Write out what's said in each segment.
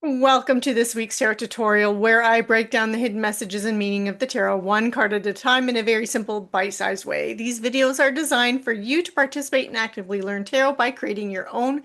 Welcome to this week's tarot tutorial where I break down the hidden messages and meaning of the tarot one card at a time in a very simple bite-sized way. These videos are designed for you to participate and actively learn tarot by creating your own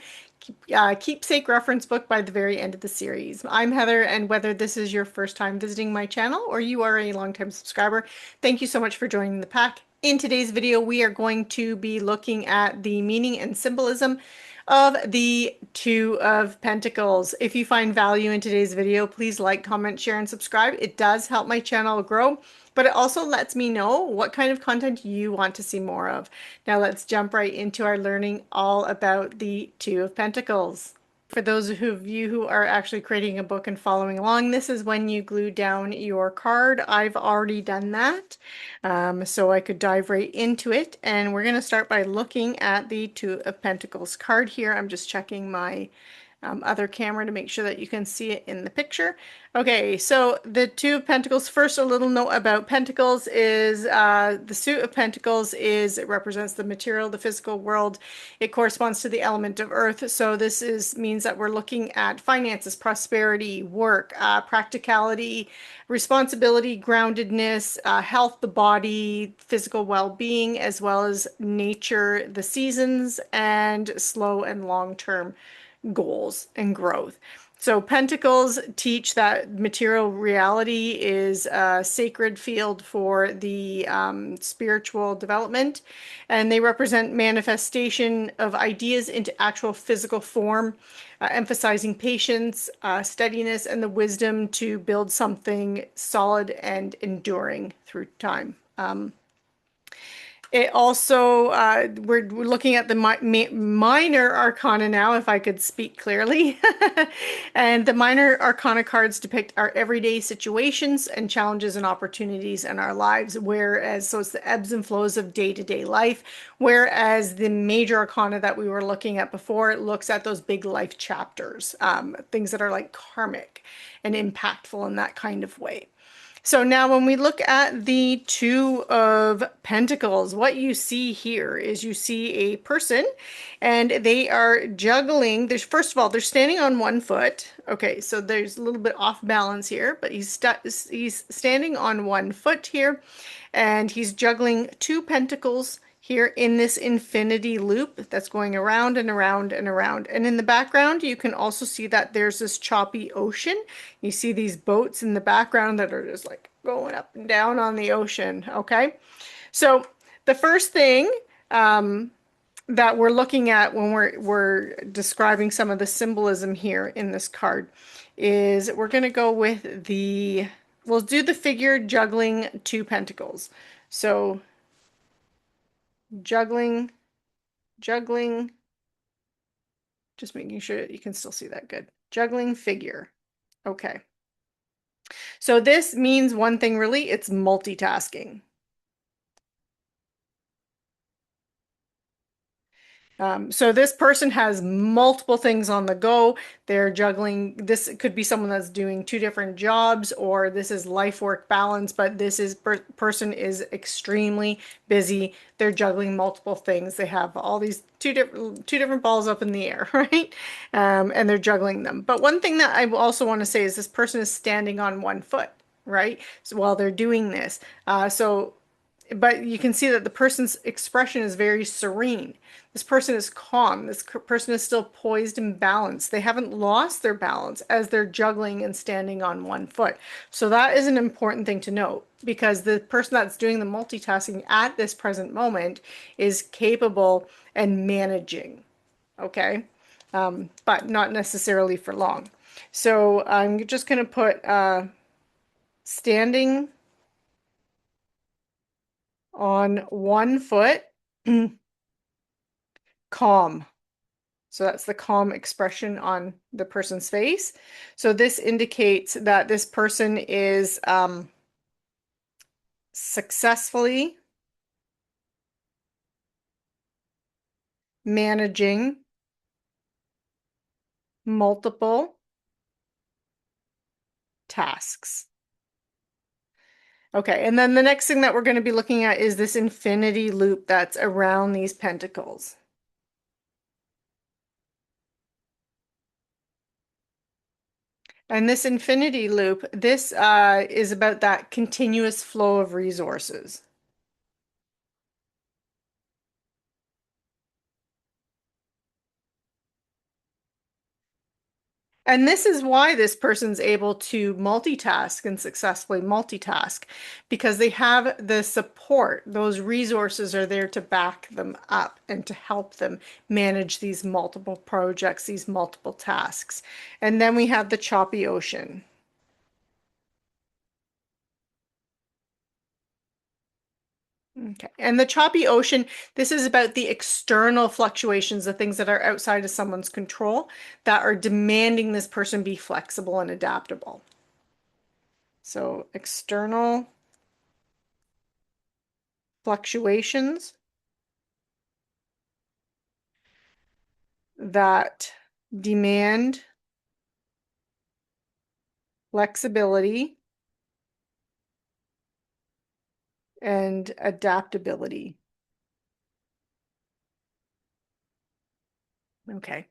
keepsake reference book by the very end of the series. I'm Heather, and whether this is your first time visiting my channel or you are a longtime subscriber, thank you so much for joining the pack. In today's video, we are going to be looking at the meaning and symbolism of the Two of Pentacles. If you find value in today's video, please like, comment, share, and subscribe. It does help my channel grow, but it also lets me know what kind of content you want to see more of. Now let's jump right into our learning all about the Two of Pentacles. For those of you who are actually creating a book and following along, this is when you glue down your card. I've already done that, so I could dive right into it. And we're going to start by looking at the Two of Pentacles card here. I'm just checking my other camera to make sure that you can see it in the picture. Okay, so the Two of Pentacles, first a little note about Pentacles is the suit of Pentacles it represents the material, the physical world. It corresponds to the element of earth. So this means that we're looking at finances, prosperity, work, practicality, responsibility, groundedness, health, the body, physical well-being, as well as nature, the seasons, and slow and long-term goals and growth. So Pentacles teach that material reality is a sacred field for the spiritual development, and they represent manifestation of ideas into actual physical form, emphasizing patience, steadiness, and the wisdom to build something solid and enduring through time. It also, we're looking at the minor arcana now, if I could speak clearly. And the minor arcana cards depict our everyday situations and challenges and opportunities in our lives, so it's the ebbs and flows of day-to-day life, whereas the major arcana that we were looking at before, it looks at those big life chapters, things that are like karmic and impactful in that kind of way. So now when we look at the Two of Pentacles, what you see here is you see a person and they are juggling. First of all, they're standing on one foot. Okay, so there's a little bit off balance here, but he's standing on one foot here and he's juggling two pentacles here in this infinity loop that's going around and around and around. And in the background, you can also see that there's this choppy ocean. You see these boats in the background that are just like going up and down on the ocean, okay? So the first thing that we're looking at when we're describing some of the symbolism here in this card is we're going to go with we'll do the figure juggling two pentacles. So juggling, just making sure that you can still see that good. Juggling figure. Okay. So this means one thing really, it's multitasking. So this person has multiple things on the go. They're juggling. This could be someone that's doing two different jobs, or this is life-work balance, but this is person is extremely busy. They're juggling multiple things. They have all these two different balls up in the air, right? And they're juggling them. But one thing that I also want to say is this person is standing on one foot, right? So while they're doing this. But you can see that the person's expression is very serene. This person is calm. This person is still poised and balanced. They haven't lost their balance as they're juggling and standing on one foot. So that is an important thing to note because the person that's doing the multitasking at this present moment is capable and managing, okay? But not necessarily for long. So I'm just going to put standing on one foot, calm. So that's the calm expression on the person's face. So this indicates that this person is successfully managing multiple tasks. Okay, and then the next thing that we're going to be looking at is this infinity loop that's around these pentacles. And this infinity loop, this is about that continuous flow of resources. And this is why this person's able to multitask and successfully multitask because they have the support. Those resources are there to back them up and to help them manage these multiple projects, these multiple tasks. And then we have the choppy ocean. Okay. And the choppy ocean, this is about the external fluctuations, the things that are outside of someone's control that are demanding this person be flexible and adaptable. So external fluctuations that demand flexibility and adaptability. Okay.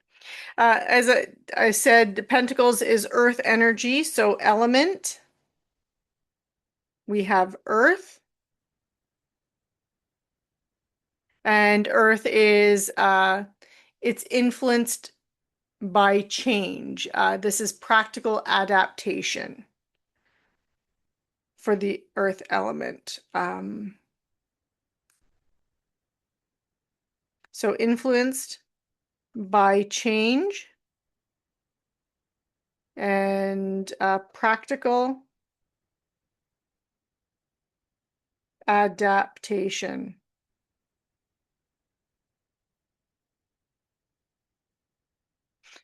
I said, Pentacles is earth energy. So element, we have earth, and earth is it's influenced by change. This is practical adaptation for the earth element. So influenced by change and practical adaptation.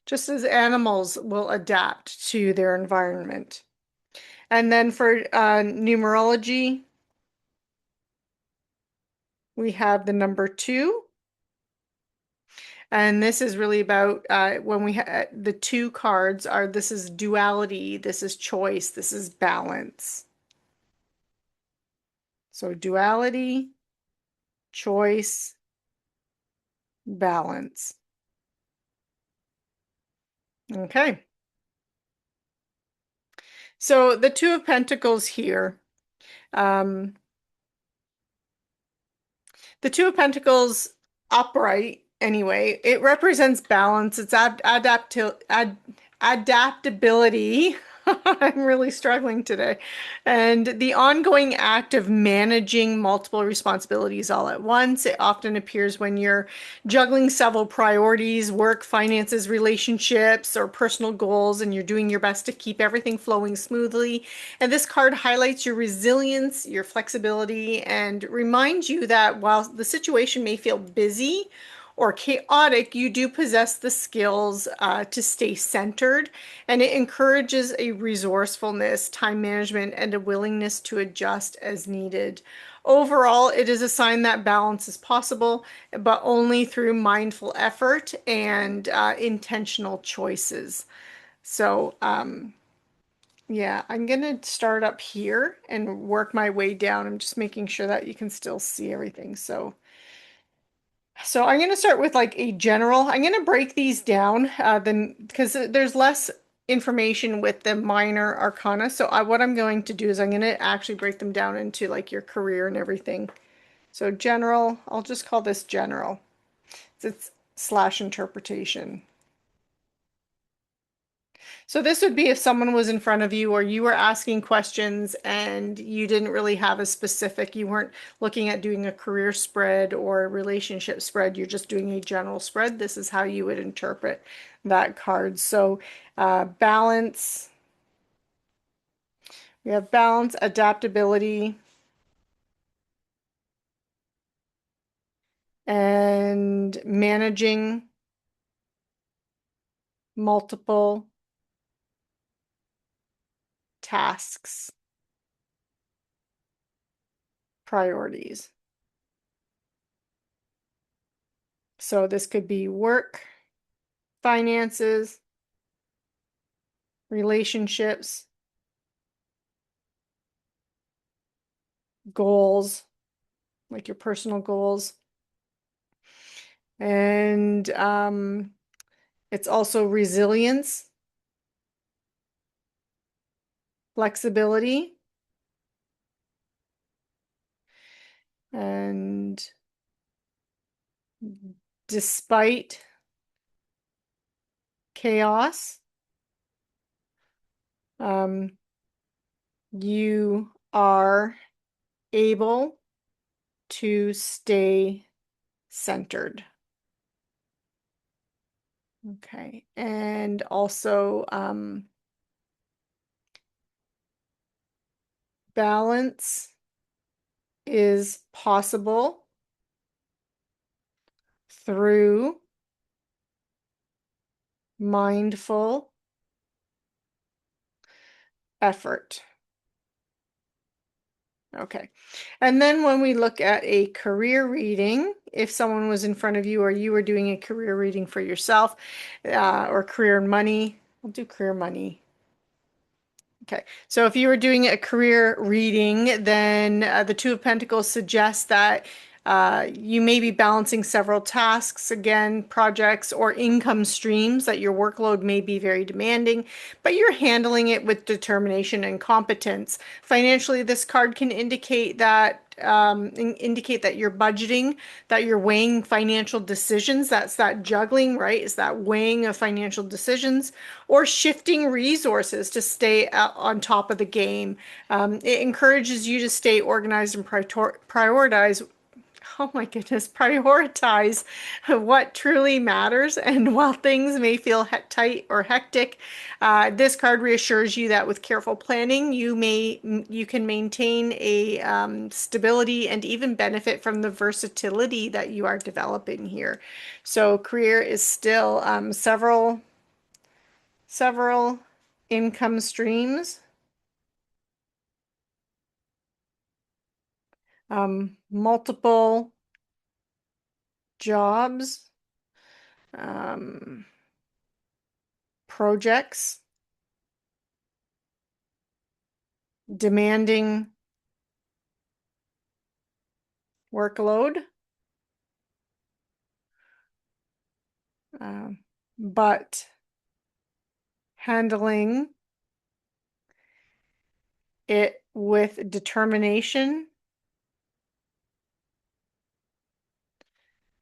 Just as animals will adapt to their environment. And then for numerology, we have the number 2. And this is really about when we the 2 cards are, this is duality, this is choice, this is balance. So duality, choice, balance. Okay. So the 2 of Pentacles here, um, the 2 of Pentacles upright, anyway, it represents balance. It's adaptability. I'm really struggling today. And the ongoing act of managing multiple responsibilities all at once. It often appears when you're juggling several priorities, work, finances, relationships, or personal goals, and you're doing your best to keep everything flowing smoothly. And this card highlights your resilience, your flexibility, and reminds you that while the situation may feel busy or chaotic, you do possess the skills to stay centered, and it encourages a resourcefulness, time management, and a willingness to adjust as needed. Overall, it is a sign that balance is possible, but only through mindful effort and intentional choices. So, yeah, I'm gonna start up here and work my way down. I'm just making sure that you can still see everything. So I'm going to start with like a general. I'm going to break these down then because there's less information with the minor arcana. So what I'm going to do is I'm going to actually break them down into like your career and everything. So general, I'll just call this general. It's slash interpretation. So this would be if someone was in front of you or you were asking questions and you didn't really have a specific, you weren't looking at doing a career spread or a relationship spread, you're just doing a general spread. This is how you would interpret that card. So balance, we have balance, adaptability, and managing multiple tasks, priorities. So this could be work, finances, relationships, goals, like your personal goals. And it's also resilience flexibility, and despite chaos, you are able to stay centered. Okay, and also balance is possible through mindful effort. Okay. And then when we look at a career reading, if someone was in front of you or you were doing a career reading for yourself, or career and money, I'll do career money. Okay, so if you were doing a career reading, then the Two of Pentacles suggests that you may be balancing several tasks, again, projects or income streams, that your workload may be very demanding, but you're handling it with determination and competence. Financially, this card can indicate that you're budgeting, that you're weighing financial decisions. That's that juggling, right? Is that weighing of financial decisions or shifting resources to stay on top of the game. It encourages you to stay organized and prioritize. Oh my goodness, prioritize what truly matters. And while things may feel tight or hectic, this card reassures you that with careful planning, you can maintain a stability and even benefit from the versatility that you are developing here. So career is still several income streams, multiple jobs, um, projects, demanding workload, uh, but handling it with determination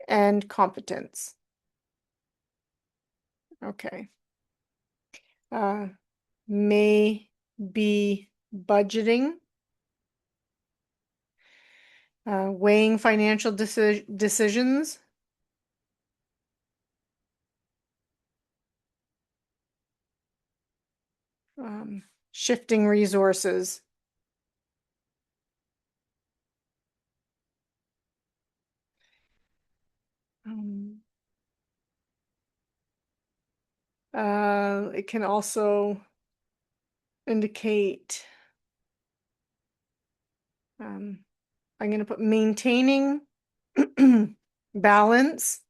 and competence. Okay. Uh, may be budgeting, weighing financial decisions, shifting resources. Um, it can also indicate, I'm going to put maintaining balance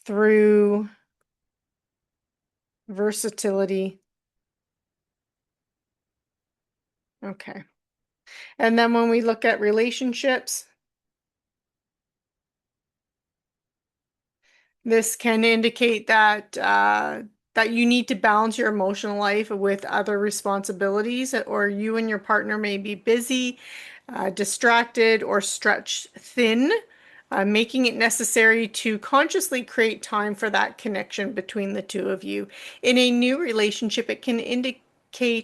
through versatility. Okay. And then when we look at relationships, this can indicate that that you need to balance your emotional life with other responsibilities, or you and your partner may be busy, distracted, or stretched thin, making it necessary to consciously create time for that connection between the two of you. In a new relationship, it can indicate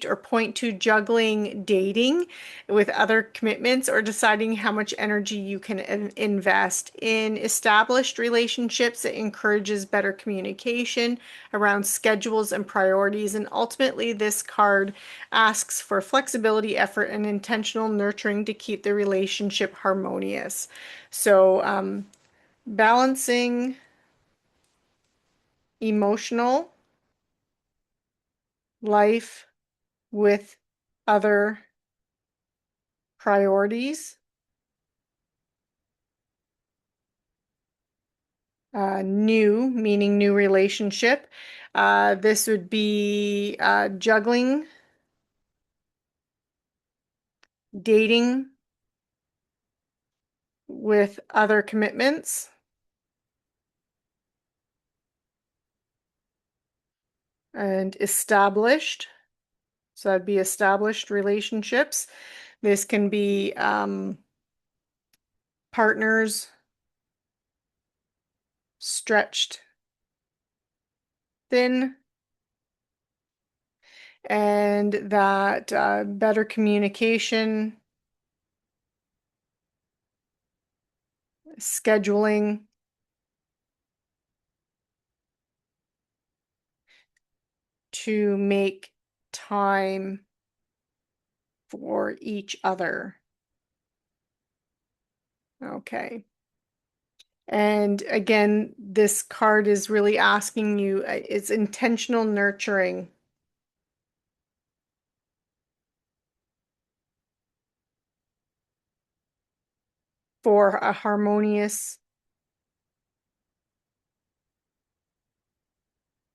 or point to juggling dating with other commitments or deciding how much energy you can invest. In established relationships, it encourages better communication around schedules and priorities. And ultimately, this card asks for flexibility, effort, and intentional nurturing to keep the relationship harmonious. So, balancing emotional life with other priorities. New, meaning new relationship. This would be juggling, dating with other commitments. and established. So that'd be established relationships. This can be partners, stretched thin, and that better communication, scheduling, to make time for each other. Okay. And again, this card is really asking you, it's intentional nurturing for a harmonious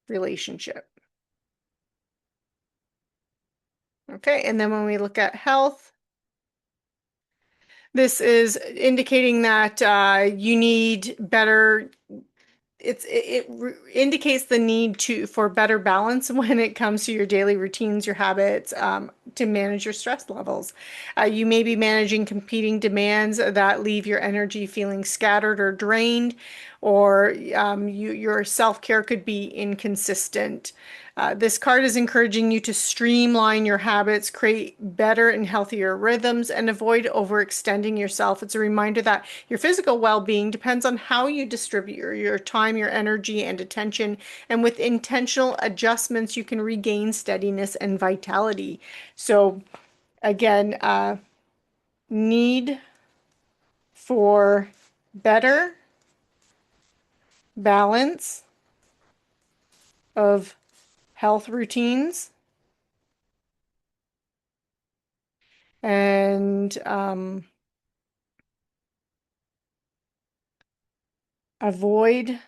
relationship. Okay, and then when we look at health, this is indicating that you need better. It indicates the need for better balance when it comes to your daily routines, your habits, to manage your stress levels. You may be managing competing demands that leave your energy feeling scattered or drained, or your self-care could be inconsistent. This card is encouraging you to streamline your habits, create better and healthier rhythms, and avoid overextending yourself. It's a reminder that your physical well-being depends on how you distribute your time, your energy, and attention. And with intentional adjustments, you can regain steadiness and vitality. So, again, need for better balance of health routines and avoid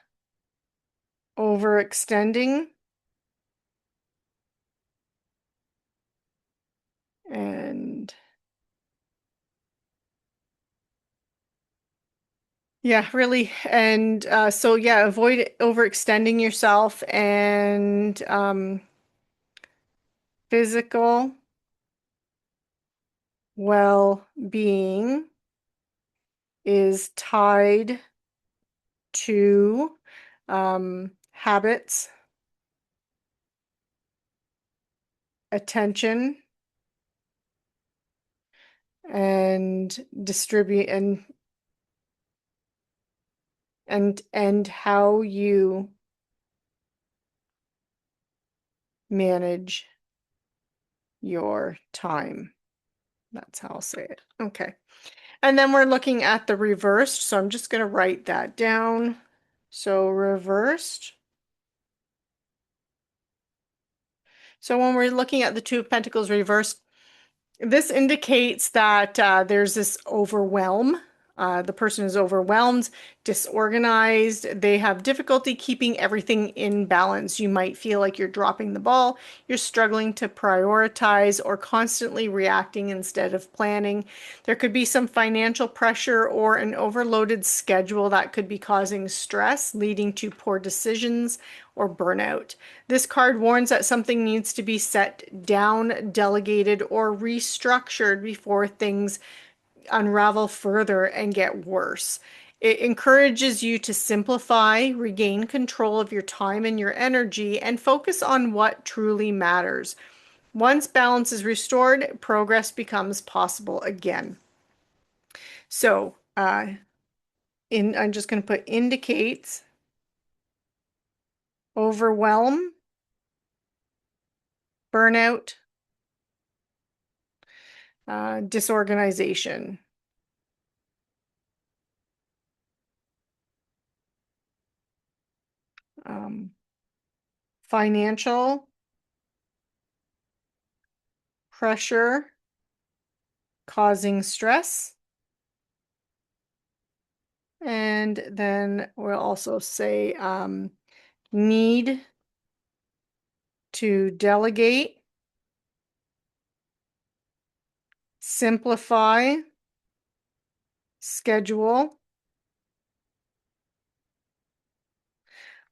overextending and yeah, really. And so yeah, avoid overextending yourself and physical well-being is tied to habits, attention, and distribute and how you manage your time. That's how I'll say it. Okay. And then we're looking at the reversed. So I'm just going to write that down. So reversed. So when we're looking at the Two of Pentacles reversed, this indicates that there's this overwhelm. The person is overwhelmed, disorganized. They have difficulty keeping everything in balance. You might feel like you're dropping the ball, you're struggling to prioritize, or constantly reacting instead of planning. There could be some financial pressure or an overloaded schedule that could be causing stress, leading to poor decisions or burnout. This card warns that something needs to be set down, delegated, or restructured before things unravel further and get worse. It encourages you to simplify, regain control of your time and your energy, and focus on what truly matters. Once balance is restored, progress becomes possible again. So, I'm just going to put indicates, overwhelm, burnout, disorganization. Financial pressure causing stress. And then we'll also say need to delegate, simplify, schedule,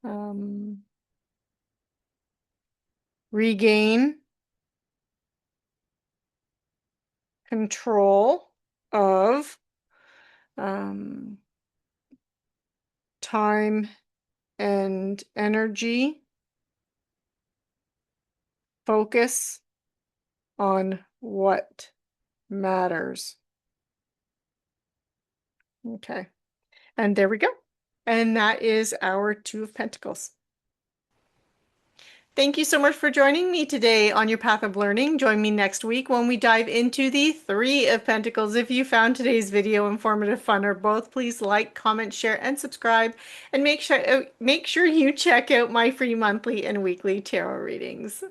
um, regain control of time and energy, focus on what matters. Okay, and there we go. And that is our Two of Pentacles. Thank you so much for joining me today on your path of learning. Join me next week when we dive into the Three of Pentacles. If you found today's video informative, fun, or both, please like, comment, share, and subscribe. And make sure you check out my free monthly and weekly tarot readings.